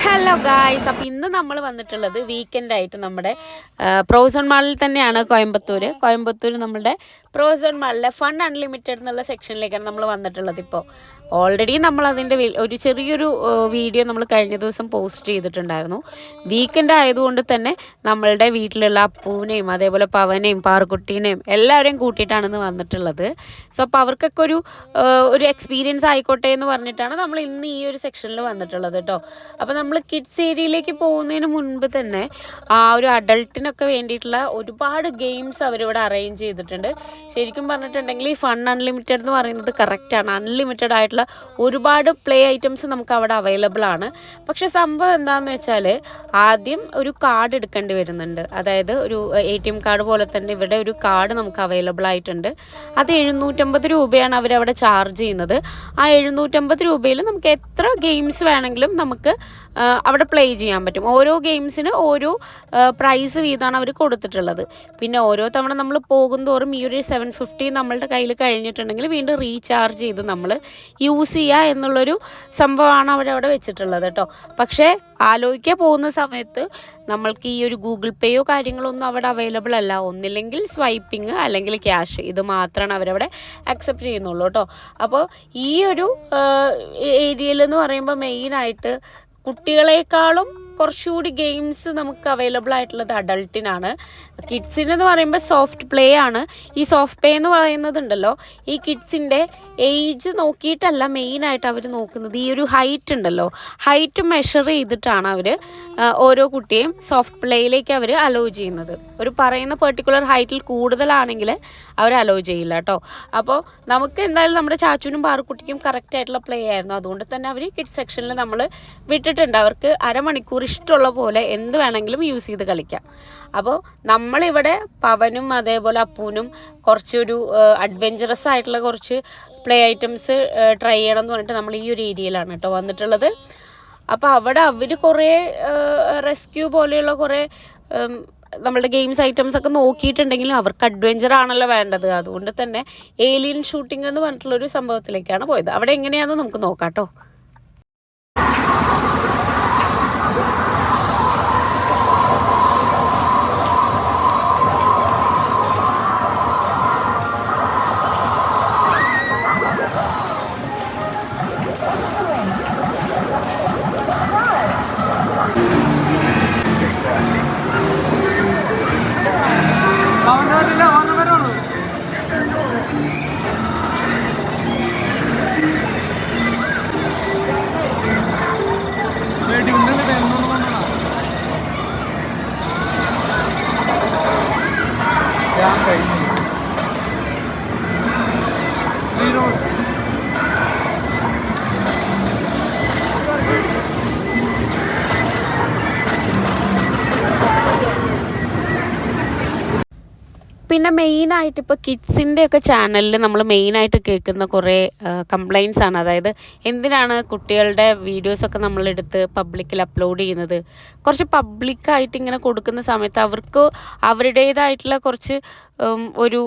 Hello guys, അപ്പോൾ ഇന്ന് നമ്മൾ വന്നിട്ടുള്ളത് വീക്കെൻഡായിട്ട് നമ്മുടെ പ്രോസൺ മാളിൽ തന്നെയാണ്. കോയമ്പത്തൂർ നമ്മുടെ പ്രോസൺ മാളിലെ ഫൺ അൺലിമിറ്റഡ് എന്നുള്ള സെക്ഷനിലേക്കാണ് നമ്മൾ വന്നിട്ടുള്ളത്. ഇപ്പോൾ ഓൾറെഡി നമ്മൾ അതിൻ്റെ ഒരു ചെറിയൊരു വീഡിയോ നമ്മൾ കഴിഞ്ഞ ദിവസം പോസ്റ്റ് ചെയ്തിട്ടുണ്ടായിരുന്നു. വീക്കെൻഡ് ആയതുകൊണ്ട് തന്നെ നമ്മളുടെ വീട്ടിലുള്ള അപ്പൂനെയും അതേപോലെ പവനെയും പാറുക്കുട്ടീനെയും എല്ലാവരെയും കൂട്ടിയിട്ടാണ് ഇന്ന് വന്നിട്ടുള്ളത്. സോ അപ്പോൾ അവർക്കൊക്കെ ഒരു എക്സ്പീരിയൻസ് ആയിക്കോട്ടെ എന്ന് പറഞ്ഞിട്ടാണ് നമ്മൾ ഇന്ന് ഈ ഒരു സെക്ഷനിൽ വന്നിട്ടുള്ളത് കേട്ടോ. അപ്പോൾ നമ്മൾ കിഡ്സ് ഏരിയയിലേക്ക് പോകുന്നതിന് മുൻപ് തന്നെ ഒരു അഡൾട്ടിനൊക്കെ വേണ്ടിയിട്ടുള്ള ഒരുപാട് ഗെയിംസ് അവരിവിടെ അറേഞ്ച് ചെയ്തിട്ടുണ്ട്. ശരിക്കും പറഞ്ഞിട്ടുണ്ടെങ്കിൽ ഈ ഫൺ അൺലിമിറ്റഡ് എന്ന് പറയുന്നത് കറക്റ്റാണ്. അൺലിമിറ്റഡ് ആയിട്ടുള്ള ഒരുപാട് പ്ലേ ഐറ്റംസ് നമുക്ക് അവിടെ അവൈലബിൾ ആണ്. പക്ഷെ സംഭവം എന്താണെന്ന് വെച്ചാൽ ആദ്യം ഒരു കാർഡ് എടുക്കേണ്ടി വരുന്നുണ്ട്. അതായത് ഒരു ATM കാർഡ് പോലെ തന്നെ ഇവിടെ ഒരു കാർഡ് നമുക്ക് അവൈലബിൾ ആയിട്ടുണ്ട്. അത് 750 രൂപയാണ് അവരവിടെ ചാർജ് ചെയ്യുന്നത്. ആ 750 രൂപയിൽ നമുക്ക് എത്ര ഗെയിംസ് വേണമെങ്കിലും നമുക്ക് അവിടെ പ്ലേ ചെയ്യാൻ പറ്റും. ഓരോ ഗെയിംസിന് ഓരോ പ്രൈസ് വീതമാണ് അവർ കൊടുത്തിട്ടുള്ളത്. പിന്നെ ഓരോ തവണ നമ്മൾ പോകുന്തോറും ഈ ഒരു 750 നമ്മളുടെ കയ്യിൽ കഴിഞ്ഞിട്ടുണ്ടെങ്കിൽ വീണ്ടും റീചാർജ് ചെയ്ത് നമ്മൾ യൂസ് ചെയ്യുക എന്നുള്ളൊരു സംഭവമാണ് അവരവിടെ വെച്ചിട്ടുള്ളത് കേട്ടോ. പക്ഷേ ആലോചിക്കാൻ പോകുന്ന സമയത്ത് നമ്മൾക്ക് ഈ ഒരു ഗൂഗിൾ പേയോ കാര്യങ്ങളൊന്നും അവിടെ അവൈലബിൾ അല്ല. ഒന്നില്ലെങ്കിൽ സ്വൈപ്പിങ് അല്ലെങ്കിൽ ക്യാഷ്, ഇത് മാത്രമാണ് അവരവിടെ അക്സെപ്റ്റ് ചെയ്യുന്നുള്ളൂ കേട്ടോ. അപ്പോൾ ഈ ഒരു ഏരിയയിൽ എന്ന് പറയുമ്പോൾ മെയിനായിട്ട് കുട്ടികളെക്കാളും കുറച്ചുകൂടി ഗെയിംസ് നമുക്ക് അവൈലബിൾ ആയിട്ടുള്ളത് അഡൾട്ടിനാണ്. കിഡ്സിനെന്ന് പറയുമ്പോൾ സോഫ്റ്റ് പ്ലേ ആണ്. ഈ സോഫ്റ്റ് പ്ലേ എന്ന് പറയുന്നതുണ്ടല്ലോ, ഈ കിഡ്സിൻ്റെ ഏജ് നോക്കിയിട്ടല്ല മെയിനായിട്ട് അവർ നോക്കുന്നത്. ഈ ഒരു ഹൈറ്റ് ഉണ്ടല്ലോ, ഹൈറ്റ് മെഷർ ചെയ്തിട്ടാണ് അവർ ഓരോ കുട്ടിയെയും സോഫ്റ്റ് പ്ലേയിലേക്ക് അവർ അലോ ചെയ്യുന്നത്. ഒരു പറയുന്ന പെർട്ടിക്കുലർ ഹൈറ്റിൽ കൂടുതലാണെങ്കിൽ അവർ അലോ ചെയ്യില്ല കേട്ടോ. അപ്പോൾ നമുക്ക് എന്തായാലും നമ്മുടെ ചാച്ചുവിനും പാറുക്കുട്ടിക്കും കറക്റ്റായിട്ടുള്ള പ്ലേ ആയിരുന്നു. അതുകൊണ്ട് തന്നെ അവർ കിഡ്സ് സെക്ഷനിൽ നമ്മൾ വിട്ടിട്ടുണ്ട്. അവർക്ക് അരമണിക്കൂർ ഇഷ്ടമുള്ള പോലെ എന്ത് വേണമെങ്കിലും യൂസ് ചെയ്ത് കളിക്കാം. അപ്പോൾ നമ്മളിവിടെ പവനും അതേപോലെ അപ്പൂനും കുറച്ചൊരു അഡ്വെഞ്ചറസ് ആയിട്ടുള്ള കുറച്ച് പ്ലേ ഐറ്റംസ് ട്രൈ ചെയ്യണം എന്ന് പറഞ്ഞിട്ട് നമ്മൾ ഈ ഒരു ഏരിയയിലാണ് കേട്ടോ വന്നിട്ടുള്ളത്. അപ്പോൾ അവിടെ അവർ കുറേ റെസ്ക്യൂ പോലെയുള്ള കുറേ നമ്മളുടെ ഗെയിംസ് ഐറ്റംസ് ഒക്കെ നോക്കിയിട്ടുണ്ടെങ്കിലും അവർക്ക് അഡ്വെഞ്ചർ ആണല്ലോ വേണ്ടത്. അതുകൊണ്ട് തന്നെ ഏലിയൻ ഷൂട്ടിംഗ് എന്ന് പറഞ്ഞിട്ടുള്ളൊരു സംഭവത്തിലേക്കാണ് പോയത്. അവിടെ എങ്ങനെയാണെന്ന് നമുക്ക് നോക്കാം കേട്ടോ. പിന്നെ മെയിനായിട്ട് ഇപ്പോൾ കിഡ്സിൻ്റെയൊക്കെ ചാനലിൽ നമ്മൾ മെയിനായിട്ട് കേൾക്കുന്ന കുറേ കംപ്ലയിൻറ്റ്സ് ആണ്. അതായത് എന്തിനാണ് കുട്ടികളുടെ വീഡിയോസൊക്കെ നമ്മളെടുത്ത് പബ്ലിക്കിൽ അപ്ലോഡ് ചെയ്യുന്നത്? കുറച്ച് പബ്ലിക്കായിട്ട് ഇങ്ങനെ കൊടുക്കുന്ന സമയത്ത് അവർക്ക് അവരുടേതായിട്ടുള്ള കുറച്ച് ഒരു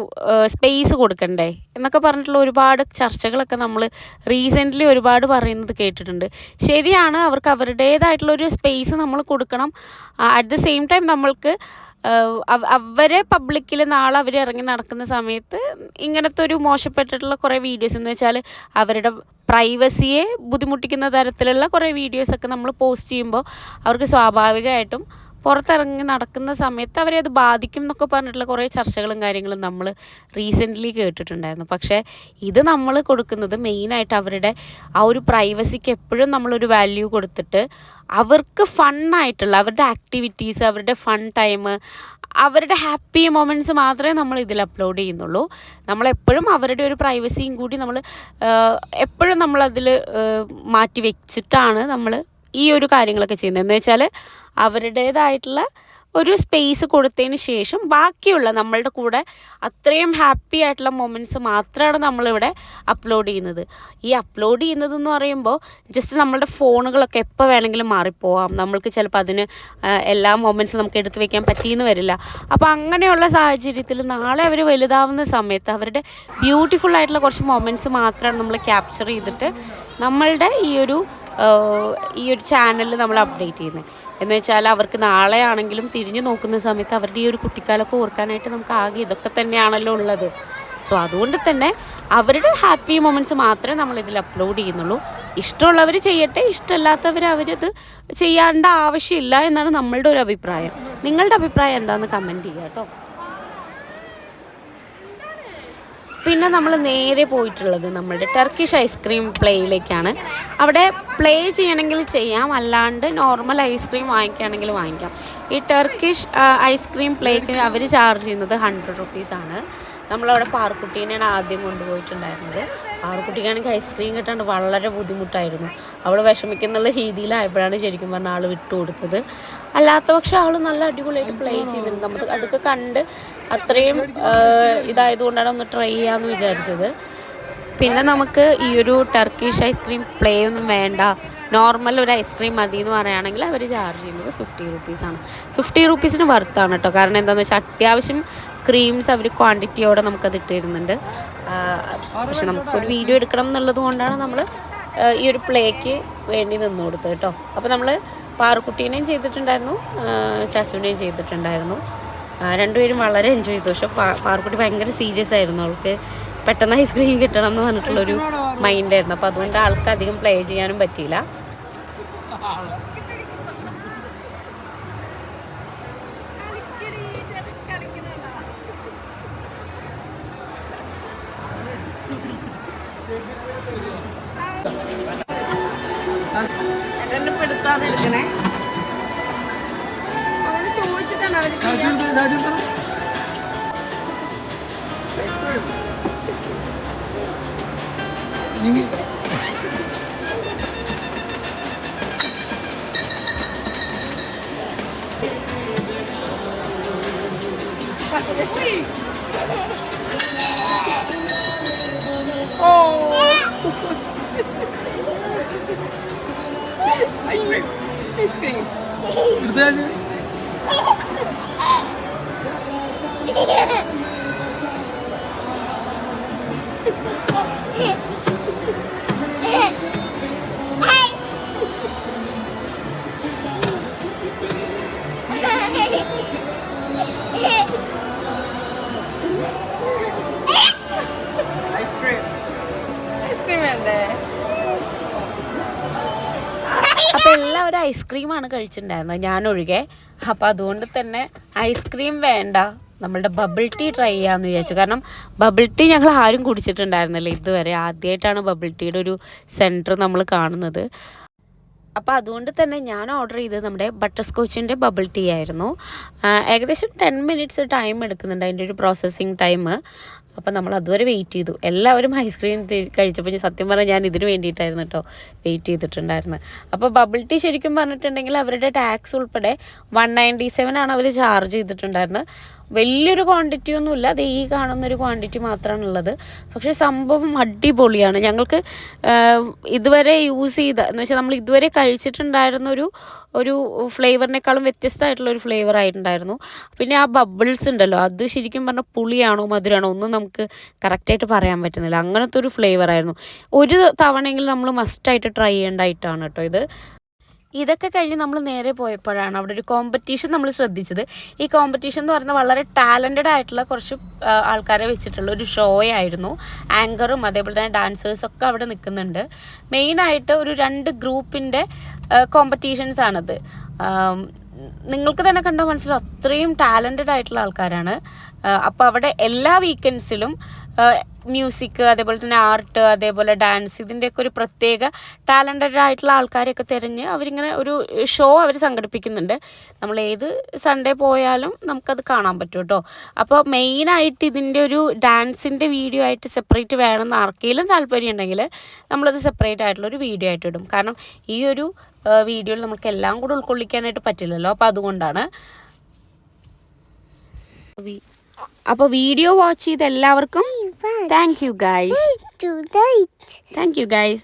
സ്പേസ് കൊടുക്കണ്ടേ എന്നൊക്കെ പറഞ്ഞിട്ടുള്ള ഒരുപാട് ചർച്ചകളൊക്കെ നമ്മൾ റീസെൻ്റ്ലി ഒരുപാട് പറയുന്നത് കേട്ടിട്ടുണ്ട്. ശരിയാണ്, അവർക്ക് അവരുടേതായിട്ടുള്ളൊരു സ്പേസ് നമ്മൾ കൊടുക്കണം. അറ്റ് ദ സെയിം ടൈം നമ്മൾക്ക് അവരെ പബ്ലിക്കിൽ നാളെ അവർ ഇറങ്ങി നടക്കുന്ന സമയത്ത് ഇങ്ങനത്തെ ഒരു മോശപ്പെട്ടിട്ടുള്ള കുറേ വീഡിയോസ് എന്ന് വെച്ചാൽ അവരുടെ പ്രൈവസിയെ ബുദ്ധിമുട്ടിക്കുന്ന തരത്തിലുള്ള കുറേ വീഡിയോസൊക്കെ നമ്മൾ പോസ്റ്റ് ചെയ്യുമ്പോൾ അവർക്ക് സ്വാഭാവികമായിട്ടും പുറത്തിറങ്ങി നടക്കുന്ന സമയത്ത് അവരെ അത് ബാധിക്കും എന്നൊക്കെ പറഞ്ഞിട്ടുള്ള കുറേ ചർച്ചകളും കാര്യങ്ങളും നമ്മൾ റീസെൻ്റ്ലി കേട്ടിട്ടുണ്ടായിരുന്നു. പക്ഷേ ഇത് നമ്മൾ കൊടുക്കുന്നത് മെയിനായിട്ട് അവരുടെ ആ ഒരു പ്രൈവസിക്ക് എപ്പോഴും നമ്മളൊരു വാല്യൂ കൊടുത്തിട്ട് അവർക്ക് ഫണ്ണായിട്ടുള്ള അവരുടെ ആക്ടിവിറ്റീസ്, അവരുടെ ഫൺ ടൈം, അവരുടെ ഹാപ്പി മൊമെൻറ്റ്സ് മാത്രമേ നമ്മൾ ഇതിൽ അപ്ലോഡ് ചെയ്യുന്നുള്ളൂ. നമ്മളെപ്പോഴും അവരുടെ ഒരു പ്രൈവസിയും കൂടി നമ്മൾ എപ്പോഴും നമ്മളതിൽ മാറ്റി വെച്ചിട്ടാണ് നമ്മൾ ഈ ഒരു കാര്യങ്ങളൊക്കെ ചെയ്യുന്നത്. എന്ന് വെച്ചാൽ അവരുടേതായിട്ടുള്ള ഒരു സ്പേസ് കൊടുത്തതിന് ശേഷം ബാക്കിയുള്ള നമ്മളുടെ കൂടെ അത്രയും ഹാപ്പി ആയിട്ടുള്ള മൊമെൻറ്റ്സ് മാത്രമാണ് നമ്മളിവിടെ അപ്ലോഡ് ചെയ്യുന്നത്. ഈ അപ്ലോഡ് ചെയ്യുന്നതെന്ന് പറയുമ്പോൾ ജസ്റ്റ് നമ്മളുടെ ഫോണുകളൊക്കെ എപ്പോൾ വേണമെങ്കിലും മാറിപ്പോവാം. നമ്മൾക്ക് ചിലപ്പോൾ അതിന് എല്ലാ മൊമെൻറ്റ്സും നമുക്ക് എടുത്തു വയ്ക്കാൻ പറ്റിയെന്ന് വരില്ല. അപ്പോൾ അങ്ങനെയുള്ള സാഹചര്യത്തിൽ നാളെ അവർ വലുതാവുന്ന സമയത്ത് അവരുടെ ബ്യൂട്ടിഫുൾ ആയിട്ടുള്ള കുറച്ച് മൊമെൻറ്റ്സ് മാത്രമാണ് നമ്മൾ ക്യാപ്ചർ ചെയ്തിട്ട് നമ്മളുടെ ഈ ഒരു ചാനലിൽ നമ്മൾ അപ്ഡേറ്റ് ചെയ്യുന്നത്. എന്ന് വെച്ചാൽ അവർക്ക് നാളെ ആണെങ്കിലും തിരിഞ്ഞു നോക്കുന്ന സമയത്ത് അവരുടെ ഈ ഒരു കുട്ടിക്കാലമൊക്കെ ഓർക്കാനായിട്ട് നമുക്ക് ആകെ ഇതൊക്കെ തന്നെയാണല്ലോ ഉള്ളത്. സോ അതുകൊണ്ട് തന്നെ അവരുടെ ഹാപ്പി മൊമെൻറ്റ്സ് മാത്രമേ നമ്മളിതിൽ അപ്ലോഡ് ചെയ്യുന്നുള്ളൂ. ഇഷ്ടമുള്ളവർ ചെയ്യട്ടെ, ഇഷ്ടമില്ലാത്തവർ അവരത് ചെയ്യേണ്ട ആവശ്യമില്ല എന്നാണ് നമ്മളുടെ ഒരു അഭിപ്രായം. നിങ്ങളുടെ അഭിപ്രായം എന്താണെന്ന് കമൻറ്റ് ചെയ്യുക കേട്ടോ. പിന്നെ നമ്മൾ നേരെ പോയിട്ടുള്ളത് നമ്മളുടെ ടർക്കിഷ് ഐസ്ക്രീം പ്ലേയിലേക്കാണ്. അവിടെ പ്ലേ ചെയ്യണമെങ്കിൽ ചെയ്യാം, അല്ലാണ്ട് നോർമൽ ഐസ്ക്രീം വാങ്ങിക്കുകയാണെങ്കിൽ വാങ്ങിക്കാം. ഈ ടർക്കിഷ് ഐസ്ക്രീം പ്ലേക്ക് അവർ ചാർജ് ചെയ്യുന്നത് 100 റുപ്പീസാണ്. നമ്മളവിടെ പാറുക്കുട്ടീനെയാണ് ആദ്യം കൊണ്ടുപോയിട്ടുണ്ടായിരുന്നത്. പാറുക്കുട്ടിക്കാണെങ്കിൽ ഐസ്ക്രീം കിട്ടാണ്ട് വളരെ ബുദ്ധിമുട്ടായിരുന്നു. അവൾ വിഷമിക്കുന്നുള്ള രീതിയിലായപ്പോഴാണ് ശരിക്കും പറഞ്ഞാൽ ആൾ വിട്ടുകൊടുത്തത്. അല്ലാത്ത പക്ഷേ ആൾ നല്ല അടിപൊളിയായിട്ട് പ്ലേ ചെയ്തിട്ടുണ്ട്. നമുക്ക് അതൊക്കെ കണ്ട് അത്രയും ഇതായതുകൊണ്ടാണ് ഒന്ന് ട്രൈ ചെയ്യാമെന്ന് വിചാരിച്ചത്. പിന്നെ നമുക്ക് ഈ ഒരു ടർക്കിഷ് ഐസ്ക്രീം പ്ലേ ഒന്നും വേണ്ട, നോർമൽ ഒരു ഐസ്ക്രീം മതി എന്ന് പറയുകയാണെങ്കിൽ അവർ ചാർജ് ചെയ്യുന്നത് 50 റുപ്പീസാണ്. 50 റുപ്പീസിന് വർത്താണ് കേട്ടോ. കാരണം എന്താണെന്ന് വെച്ചാൽ അത്യാവശ്യം ക്രീംസ് അവർ ക്വാണ്ടിറ്റിയോടെ നമുക്കത് ഇട്ട് തരുന്നുണ്ട്. പക്ഷെ നമുക്കൊരു വീഡിയോ എടുക്കണം എന്നുള്ളത് കൊണ്ടാണ് നമ്മൾ ഈ ഒരു പ്ലേക്ക് വേണ്ടി നിന്ന് കൊടുത്തത് കേട്ടോ. അപ്പോൾ നമ്മൾ പാറുക്കുട്ടീനെയും ചെയ്തിട്ടുണ്ടായിരുന്നു, ചാച്ചുവിനെയും ചെയ്തിട്ടുണ്ടായിരുന്നു. രണ്ടുപേരും വളരെ എൻജോയ് ചെയ്തു. പക്ഷെ പാറുക്കുട്ടി ഭയങ്കര സീരിയസ് ആയിരുന്നു. അവൾക്ക് പെട്ടെന്ന് ഐസ്ക്രീം കിട്ടണം എന്ന് പറഞ്ഞിട്ടുള്ളൊരു മൈൻഡായിരുന്നു. അപ്പോൾ അതുകൊണ്ട് ആൾക്ക് അധികം പ്ലേ ചെയ്യാനും പറ്റിയില്ല. എടുക്കാതെ എടുക്കണേ, അവര് ചോദിച്ചിട്ടാണ് അവര് ഐസ്ക്രീം വേണ്ടേ? അപ്പോൾ എല്ലാവരും ഐസ്ക്രീമാണ് കഴിച്ചിട്ടുണ്ടായിരുന്നത്, ഞാനൊഴികെ. അപ്പോൾ അതുകൊണ്ട് തന്നെ ഐസ്ക്രീം വേണ്ട, നമ്മളുടെ ബബിൾ ടീ ട്രൈ ചെയ്യാമെന്ന് വിചാരിച്ചു. കാരണം ബബിൾ ടീ ഞങ്ങൾ ആരും കുടിച്ചിട്ടുണ്ടായിരുന്നില്ല ഇതുവരെ. ആദ്യമായിട്ടാണ് ബബിൾ ടീയുടെ ഒരു സെൻറ്റർ നമ്മൾ കാണുന്നത്. അപ്പോൾ അതുകൊണ്ട് തന്നെ ഞാൻ ഓർഡർ ചെയ്തത് നമ്മുടെ ബട്ടർ സ്കോച്ചിൻ്റെ ബബിൾ ടീ ആയിരുന്നു. ഏകദേശം 10 മിനിറ്റ്സ് ടൈം എടുക്കുന്നുണ്ട് അതിൻ്റെ ഒരു പ്രോസസ്സിങ് ടൈം. അപ്പോൾ നമ്മൾ അതുവരെ വെയിറ്റ് ചെയ്തു. എല്ലാവരും ഐസ്ക്രീം കഴിച്ചപ്പോൾ സത്യം പറഞ്ഞാൽ ഞാൻ ഇതിന് വേണ്ടിയിട്ടായിരുന്നു കേട്ടോ വെയിറ്റ് ചെയ്തിട്ടുണ്ടായിരുന്നത്. അപ്പോൾ ബബിൾ ടീ ശരിക്കും പറഞ്ഞിട്ടുണ്ടെങ്കിൽ അവരുടെ ടാക്സ് ഉൾപ്പെടെ 197 ആണ് അവർ ചാർജ് ചെയ്തിട്ടുണ്ടായിരുന്നത്. വലിയൊരു ക്വാണ്ടിറ്റി ഒന്നുമില്ല, അത് ഈ കാണുന്നൊരു ക്വാണ്ടിറ്റി മാത്രമാണ് ഉള്ളത്. പക്ഷേ സംഭവം അടിപൊളിയാണ്. ഞങ്ങൾക്ക് ഇതുവരെ യൂസ് ചെയ്ത എന്ന് വെച്ചാൽ നമ്മൾ ഇതുവരെ കഴിച്ചിട്ടുണ്ടായിരുന്ന ഒരു ഫ്ലേവറിനേക്കാളും വ്യത്യസ്തമായിട്ടുള്ളൊരു ഫ്ലേവർ ആയിട്ടുണ്ടായിരുന്നു. പിന്നെ ആ ബബിൾസ് ഉണ്ടല്ലോ, അത് ശരിക്കും പറഞ്ഞാൽ പുളിയാണോ മധുരമാണോ ഒന്നും നമുക്ക് കറക്റ്റായിട്ട് പറയാൻ പറ്റുന്നില്ല. അങ്ങനത്തെ ഒരു ഫ്ലേവറായിരുന്നു. ഒരു തവണയെങ്കിലും നമ്മൾ മസ്റ്റായിട്ട് ട്രൈ ചെയ്യേണ്ടതായിട്ടാണ് കേട്ടോ ഇത്. ഇതൊക്കെ കഴിഞ്ഞ് നമ്മൾ നേരെ പോയപ്പോഴാണ് അവിടെ ഒരു കോമ്പറ്റീഷൻ നമ്മൾ ശ്രദ്ധിച്ചത്. ഈ കോമ്പറ്റീഷൻ എന്ന് പറയുന്നത് വളരെ ടാലൻറ്റഡ് ആയിട്ടുള്ള കുറച്ച് ആൾക്കാരെ വെച്ചിട്ടുള്ള ഒരു ഷോ ആയിരുന്നു. ആങ്കറും അതേപോലെ തന്നെ ഡാൻസേഴ്സൊക്കെ അവിടെ നിൽക്കുന്നുണ്ട്. മെയിനായിട്ട് ഒരു 2 ഗ്രൂപ്പിൻ്റെ കോമ്പറ്റീഷൻസാണത്. നിങ്ങൾക്ക് തന്നെ കണ്ടാൽ മനസ്സിലാവും അത്രയും ടാലൻറ്റഡ് ആയിട്ടുള്ള ആൾക്കാരാണ്. അപ്പോൾ അവിടെ എല്ലാ വീക്കെൻഡ്സിലും മ്യൂസിക്, അതേപോലെ തന്നെ ആർട്ട്, അതേപോലെ ഡാൻസ്, ഇതിൻ്റെയൊക്കെ ഒരു പ്രത്യേക ടാലൻറ്റഡ് ആയിട്ടുള്ള ആൾക്കാരെയൊക്കെ തിരഞ്ഞ് അവരിങ്ങനെ ഒരു ഷോ അവർ സംഘടിപ്പിക്കുന്നുണ്ട്. നമ്മൾ ഏത് സൺഡേ പോയാലും നമുക്കത് കാണാൻ പറ്റും കേട്ടോ. അപ്പോൾ മെയിനായിട്ട് ഇതിൻ്റെ ഒരു ഡാൻസിൻ്റെ വീഡിയോ ആയിട്ട് സെപ്പറേറ്റ് വേണമെന്ന് ആർക്കെങ്കിലും താല്പര്യം ഉണ്ടെങ്കിൽ നമ്മളത് സെപ്പറേറ്റ് ആയിട്ടുള്ളൊരു വീഡിയോ ആയിട്ട് ഇടും. കാരണം ഈ ഒരു വീഡിയോയിൽ നമുക്ക് എല്ലാം കൂടെ ഉൾക്കൊള്ളിക്കാനായിട്ട് പറ്റില്ലല്ലോ. അപ്പോൾ അതുകൊണ്ടാണ്. അപ്പോൾ വീഡിയോ വാച്ച് ചെയ്ത എല്ലാവർക്കും താങ്ക് യു ഗൈസ്.